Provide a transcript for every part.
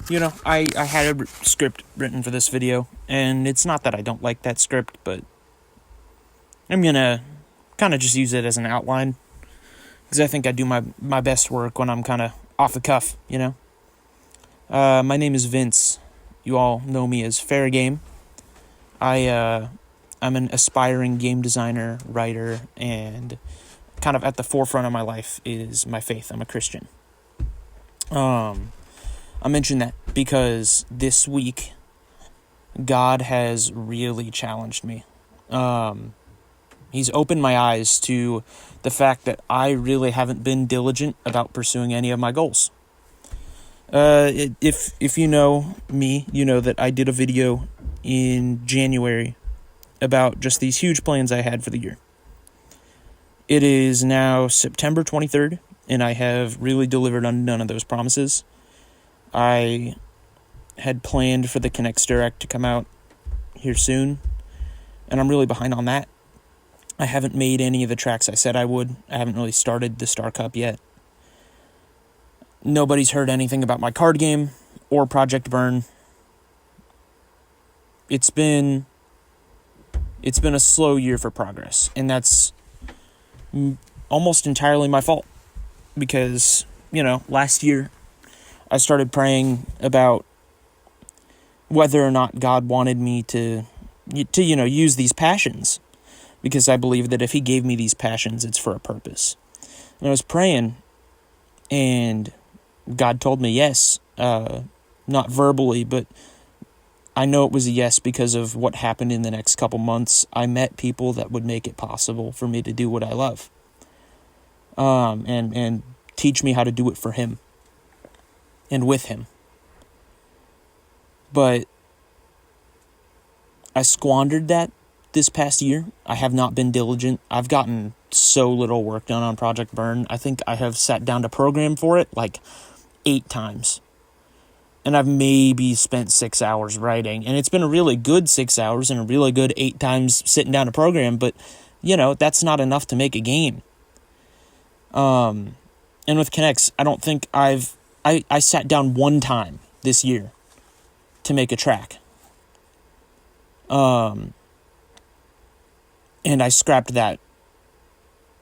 I had a script written for this video, and it's not that I don't like that script, but I'm gonna kind of just use it as an outline, because I think I do my best work when I'm kind of off the cuff. My name is Vince. You all know me as Fair Game. I'm an aspiring game designer, writer, and kind of at the forefront of my life is my faith. I'm a Christian. I mention that because this week, God has really challenged me. He's opened my eyes to the fact that I really haven't been diligent about pursuing any of my goals. If you know me, you know that I did a video in January about just these huge plans I had for the year. It is now September 23rd, and I have really delivered on none of those promises. I had planned for the Connects Direct to come out here soon, and I'm really behind on that. I haven't made any of the tracks I said I would. I haven't really started the Star Cup yet. Nobody's heard anything about my card game or Project Burn. It's been a slow year for progress, and that's almost entirely my fault, because, last year I started praying about whether or not God wanted me to use these passions, because I believe that if he gave me these passions, it's for a purpose. And I was praying, and God told me yes, not verbally, but I know it was a yes because of what happened in the next couple months. I met people that would make it possible for me to do what I love, and teach me how to do it for him and with him. But I squandered that this past year. I have not been diligent. I've gotten so little work done on Project Burn. I think I have sat down to program for it like 8 times. And I've maybe spent 6 hours writing. And it's been a really good 6 hours and a really good 8 times sitting down to program. But, that's not enough to make a game. And with Connects, I don't think I sat down one time this year to make a track. And I scrapped that.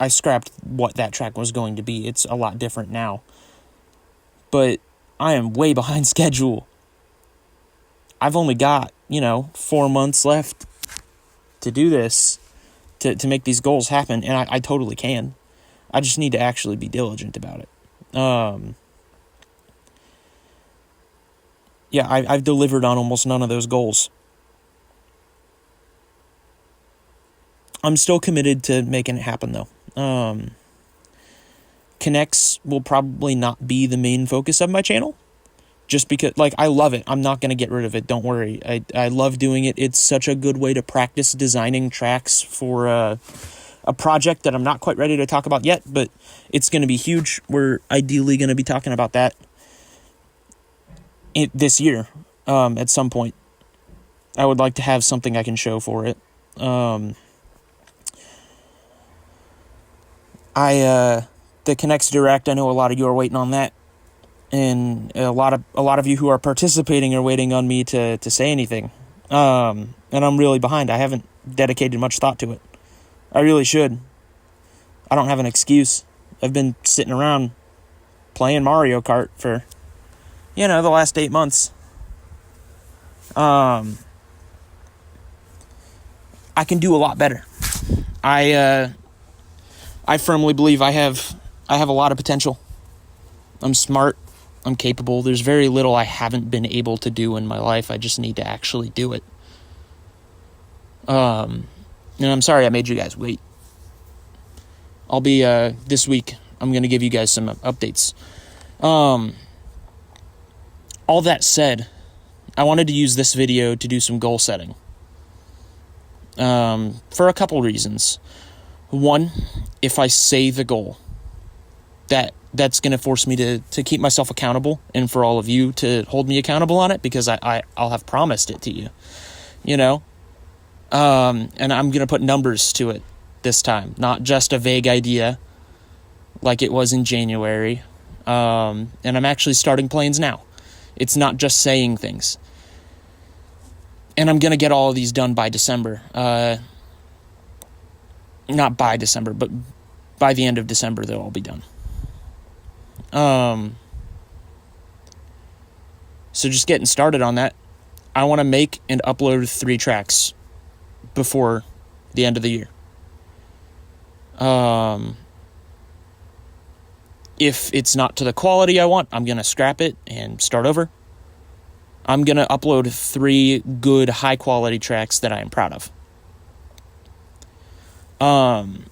I scrapped what that track was going to be. It's a lot different now. But I am way behind schedule. I've only got, 4 months left to do this, to make these goals happen, and I totally can. I just need to actually be diligent about it. I've delivered on almost none of those goals. I'm still committed to making it happen, though. Connects will probably not be the main focus of my channel, just because, I love it. I'm not going to get rid of it, don't worry. I love doing it. It's such a good way to practice designing tracks for a project that I'm not quite ready to talk about yet, but it's going to be huge. We're ideally going to be talking about that this year, at some point. I would like to have something I can show for it. The Connects Direct, I know a lot of you are waiting on that, and a lot of you who are participating are waiting on me to say anything. And I'm really behind. I haven't dedicated much thought to it. I really should. I don't have an excuse. I've been sitting around playing Mario Kart for, the last 8 months. I can do a lot better. I firmly believe I have a lot of potential. I'm smart. I'm capable. There's very little I haven't been able to do in my life. I just need to actually do it. And I'm sorry I made you guys wait. I'll be, this week, I'm going to give you guys some updates. All that said, I wanted to use this video to do some goal setting. For a couple reasons. One, if I say the goal, that's going to force me to keep myself accountable, and for all of you to hold me accountable on it, because I'll have promised it to you, and I'm going to put numbers to it this time, not just a vague idea like it was in January. And I'm actually starting plans now. It's not just saying things. And I'm going to get all of these done by December. Not by December, but by the end of December, they'll all be done. So just getting started on that. I want to make and upload 3 tracks before the end of the year. If it's not to the quality I want, I'm going to scrap it and start over. I'm going to upload 3 good, high-quality tracks that I am proud of. And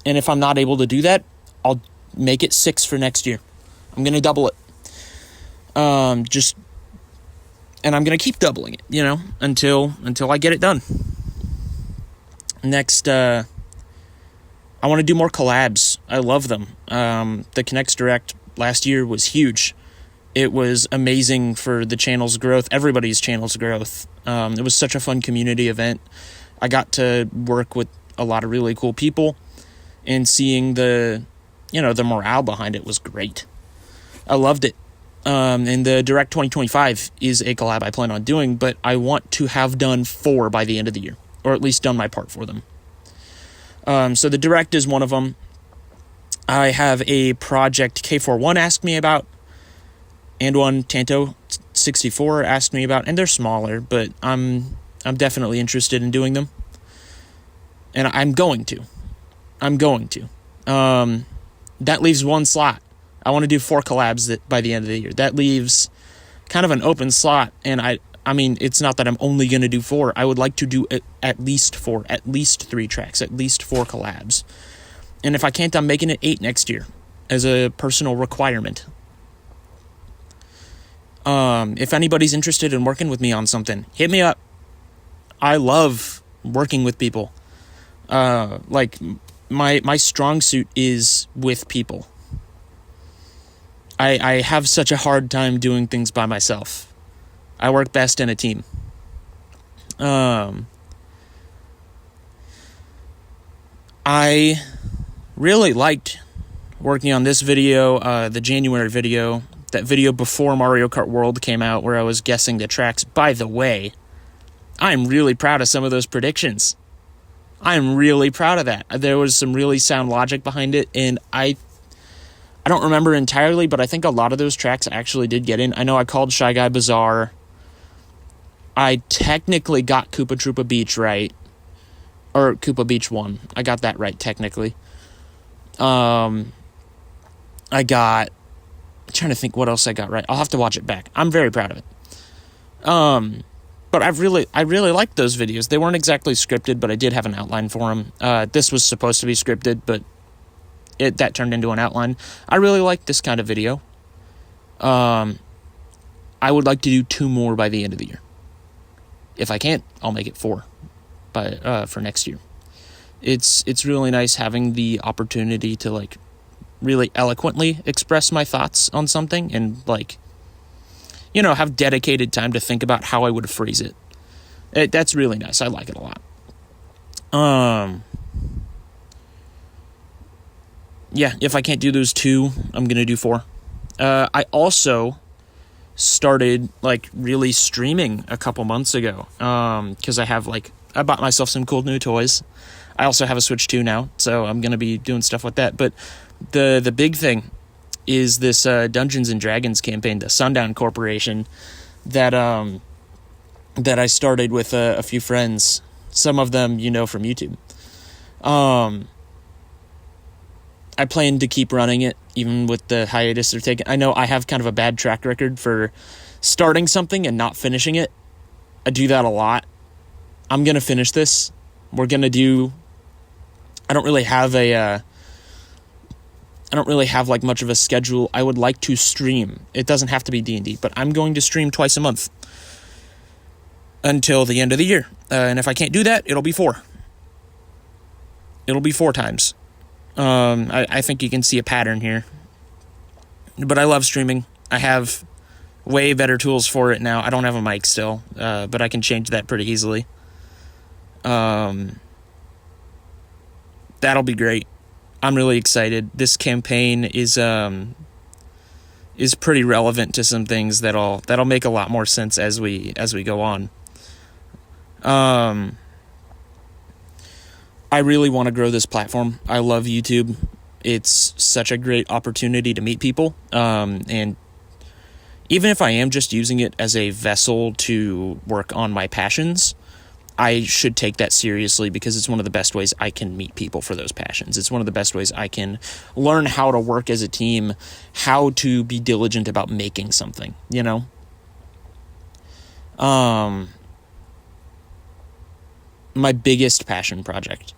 if I'm not able to do that, I'll make it 6 for next year. I'm going to double it. And I'm going to keep doubling it, until I get it done. Next, I want to do more collabs. I love them. The Connects Direct last year was huge. It was amazing for the channel's growth, everybody's channel's growth. It was such a fun community event. I got to work with a lot of really cool people, and seeing the morale behind it was great. I loved it. And the Direct 2025 is a collab I plan on doing, but I want to have done 4 by the end of the year, or at least done my part for them. So the Direct is one of them. I have a project K41 asked me about, and one Tanto 64 asked me about, and they're smaller, but I'm definitely interested in doing them. And I'm going to. That leaves 1 slot. I want to do 4 collabs by the end of the year. That leaves kind of an open slot, and I mean, it's not that I'm only going to do 4. I would like to do at least 4, at least 3 tracks, at least 4 collabs. And if I can't, I'm making it 8 next year as a personal requirement. If anybody's interested in working with me on something, hit me up. I love working with people. My strong suit is with people. I have such a hard time doing things by myself. I work best in a team. I really liked working on this video, the January video, that video before Mario Kart World came out where I was guessing the tracks. By the way, I'm really proud of some of those predictions. I'm really proud of that. There was some really sound logic behind it, and I don't remember entirely, but I think a lot of those tracks actually did get in. I know I called Shy Guy Bazaar. I technically got Koopa Troopa Beach right. Or Koopa Beach 1. I got that right, technically. I'm trying to think what else I got right. I'll have to watch it back. I'm very proud of it. But I really liked those videos. They weren't exactly scripted, but I did have an outline for them. This was supposed to be scripted, but that turned into an outline. I really liked this kind of video. I would like to do 2 more by the end of the year. If I can't, I'll make it 4 for next year. It's really nice having the opportunity to really eloquently express my thoughts on something and have dedicated time to think about how I would phrase it. That's really nice. I like it a lot. Yeah, if I can't do those 2, I'm going to do 4. I also started really streaming a couple months ago because I bought myself some cool new toys. I also have a Switch 2 now, so I'm going to be doing stuff with that. But the big thing is this Dungeons and Dragons campaign, the Sundown Corporation, that I started with a few friends. Some of them from YouTube. I plan to keep running it, even with the hiatus they're taking. I know I have kind of a bad track record for starting something and not finishing it. I do that a lot. I'm going to finish this. We're going to do... I don't really have much of a schedule. I would like to stream. It doesn't have to be D&D, but I'm going to stream twice a month until the end of the year. And if I can't do that, it'll be 4. It'll be 4 times. I think you can see a pattern here. But I love streaming. I have way better tools for it now. I don't have a mic still, but I can change that pretty easily. That'll be great. I'm really excited. This campaign is is pretty relevant to some things that'll make a lot more sense as we go on. I really want to grow this platform. I love YouTube. It's such a great opportunity to meet people. And even if I am just using it as a vessel to work on my passions, I should take that seriously, because it's one of the best ways I can meet people for those passions. It's one of the best ways I can learn how to work as a team, how to be diligent about making something, you know? My biggest passion project.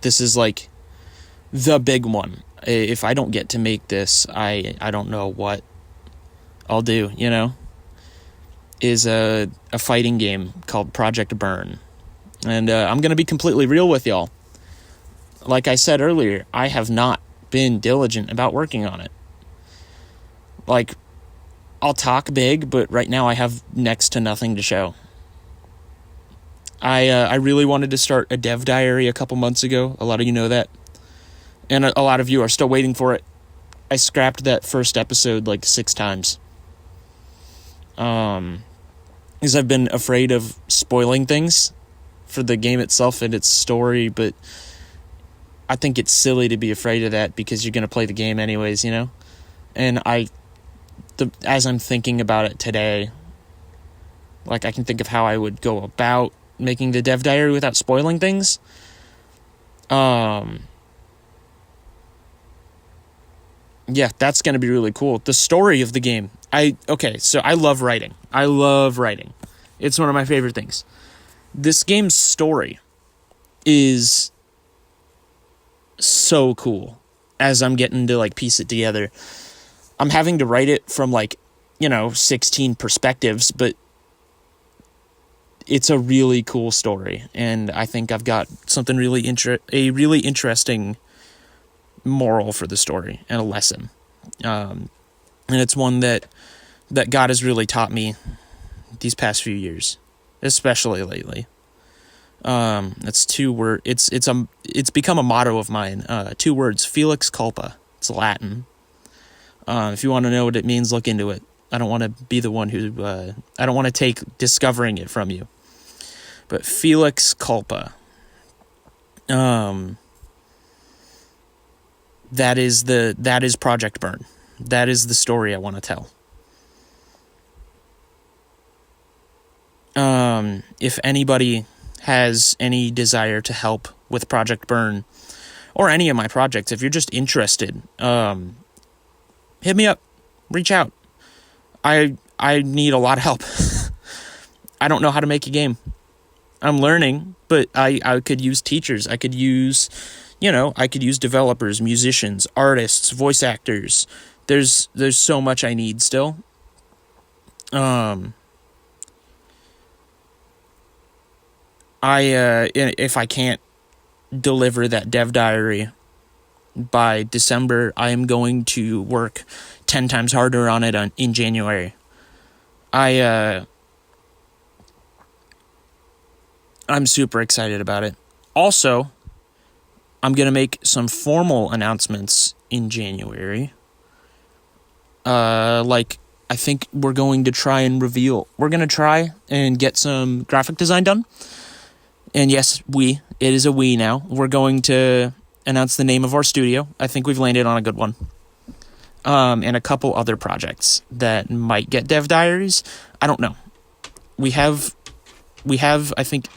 This is like the big one. If I don't get to make this, I don't know what I'll do, you know? Is a fighting game called Project Burn. And I'm going to be completely real with y'all. Like I said earlier, I have not been diligent about working on it. Like, I'll talk big, but right now I have next to nothing to show. I really wanted to start a dev diary a couple months ago. A lot of you know that. And a lot of you are still waiting for it. I scrapped that first episode like 6 times. Because I've been afraid of spoiling things for the game itself and its story, but I think it's silly to be afraid of that, because you're going to play the game anyways, you know? And as I'm thinking about it today, like, I can think of how I would go about making the dev diary without spoiling things. Yeah, that's going to be really cool. The story of the game. So I love writing. It's one of my favorite things. This game's story is so cool as I'm getting to, like, piece it together. I'm having to write it from, like, 16 perspectives, but it's a really cool story, and I think I've got something a really interesting moral for the story and a lesson. And it's one that God has really taught me these past few years, especially lately. It's 2 words. It's become a motto of mine. 2 words: Felix culpa. It's Latin. If you want to know what it means, look into it. I don't want to be the one who. I don't want to take discovering it from you. But Felix culpa. That is Project Burn. That is the story I want to tell. If anybody has any desire to help with Project Burn, or any of my projects, if you're just interested, hit me up, reach out. I need a lot of help. I don't know how to make a game. I'm learning, but I could use teachers. I could use developers, musicians, artists, voice actors. There's so much I need still. If I can't deliver that dev diary by December, I am going to work 10 times harder on it in January. I'm super excited about it. Also, I'm going to make some formal announcements in January. I think we're going to try and get some graphic design done. And yes, it is a we now. We're going to announce the name of our studio. I think we've landed on a good one. And a couple other projects that might get dev diaries. I don't know. We have, I think,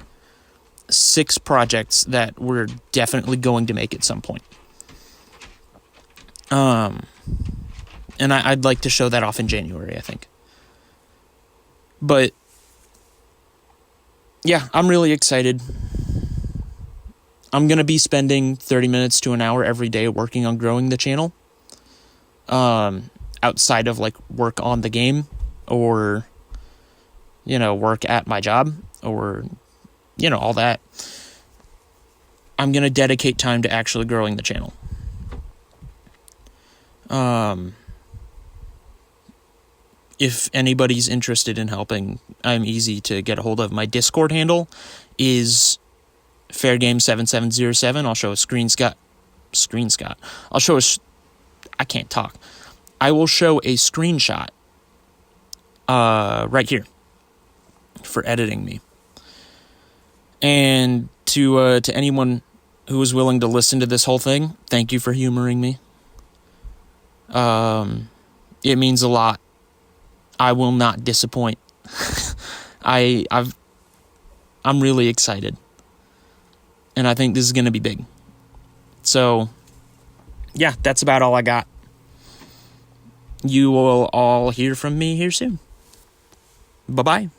6 projects that we're definitely going to make at some point. And I'd like to show that off in January, I think. But yeah, I'm really excited. I'm going to be spending 30 minutes to an hour every day working on growing the channel. Outside of, like, work on the game, or, work at my job, or, all that. I'm going to dedicate time to actually growing the channel. If anybody's interested in helping, I'm easy to get a hold of. My Discord handle is fairgame7707. I'll show a screenshot. I can't talk. I will show a screenshot right here for editing me. And to anyone who was willing to listen to this whole thing, thank you for humoring me. It means a lot. I will not disappoint. I'm really excited. And I think this is going to be big. So, yeah, that's about all I got. You will all hear from me here soon. Bye-bye.